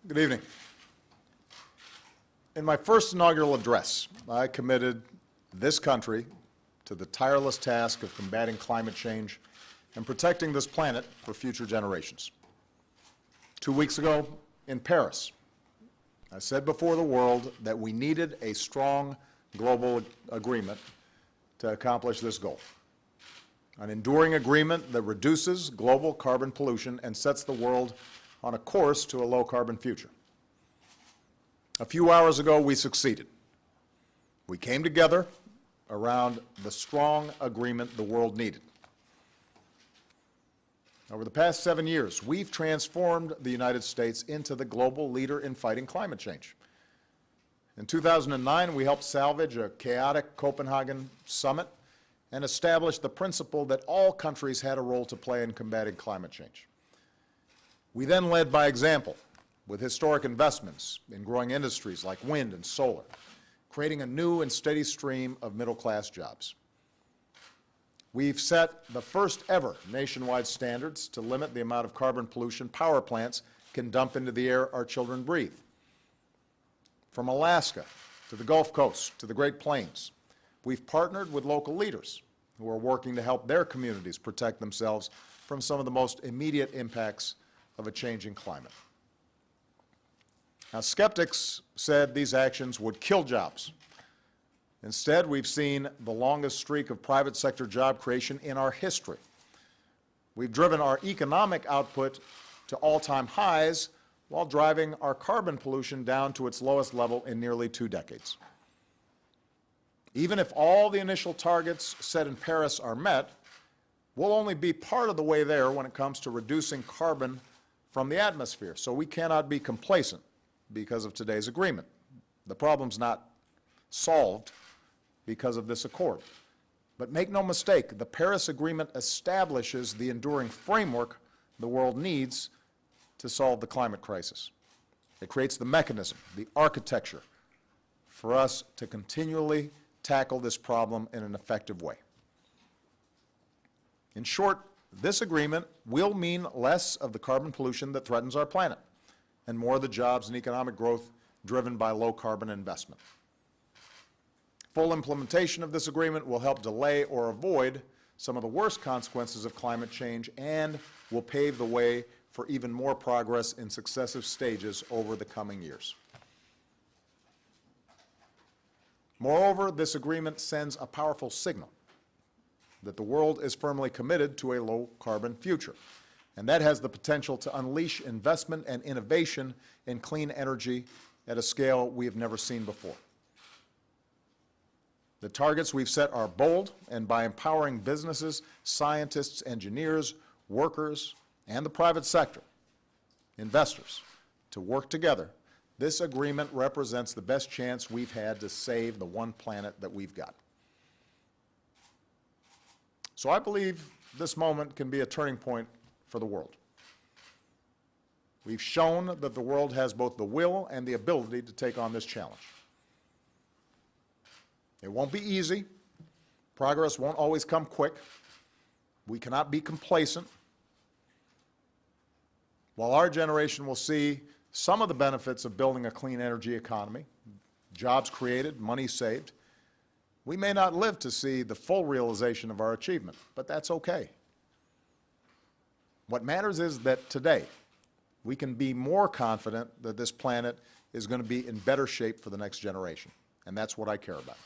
Good evening. In my first inaugural address, I committed this country to the tireless task of combating climate change and protecting this planet for future generations. 2 weeks ago in Paris, I said before the world that we needed a strong global agreement to accomplish this goal, an enduring agreement that reduces global carbon pollution and sets the world on a course to a low-carbon future. A few hours ago, we succeeded. We came together around the strong agreement the world needed. Over the past 7 years, we've transformed the United States into the global leader in fighting climate change. In 2009, we helped salvage a chaotic Copenhagen summit and establish the principle that all countries had a role to play in combating climate change. We then led by example with historic investments in growing industries like wind and solar, creating a new and steady stream of middle-class jobs. We've set the first ever nationwide standards to limit the amount of carbon pollution power plants can dump into the air our children breathe. From Alaska to the Gulf Coast to the Great Plains, we've partnered with local leaders who are working to help their communities protect themselves from some of the most immediate impacts of a changing climate. Now, skeptics said these actions would kill jobs. Instead, we've seen the longest streak of private sector job creation in our history. We've driven our economic output to all-time highs while driving our carbon pollution down to its lowest level in nearly 2 decades. Even if all the initial targets set in Paris are met, we'll only be part of the way there when it comes to reducing carbon from the atmosphere, so we cannot be complacent because of today's agreement. The problem's not solved because of this accord. But make no mistake, the Paris Agreement establishes the enduring framework the world needs to solve the climate crisis. It creates the mechanism, the architecture, for us to continually tackle this problem in an effective way. In short, this agreement will mean less of the carbon pollution that threatens our planet and more of the jobs and economic growth driven by low-carbon investment. Full implementation of this agreement will help delay or avoid some of the worst consequences of climate change and will pave the way for even more progress in successive stages over the coming years. Moreover, this agreement sends a powerful signal that the world is firmly committed to a low-carbon future, and that has the potential to unleash investment and innovation in clean energy at a scale we have never seen before. The targets we've set are bold, and by empowering businesses, scientists, engineers, workers, and the private sector, investors, to work together, this agreement represents the best chance we've had to save the one planet that we've got. So I believe this moment can be a turning point for the world. We've shown that the world has both the will and the ability to take on this challenge. It won't be easy. Progress won't always come quick. We cannot be complacent. While our generation will see some of the benefits of building a clean energy economy, jobs created, money saved, we may not live to see the full realization of our achievement, but that's okay. What matters is that today we can be more confident that this planet is going to be in better shape for the next generation, and that's what I care about.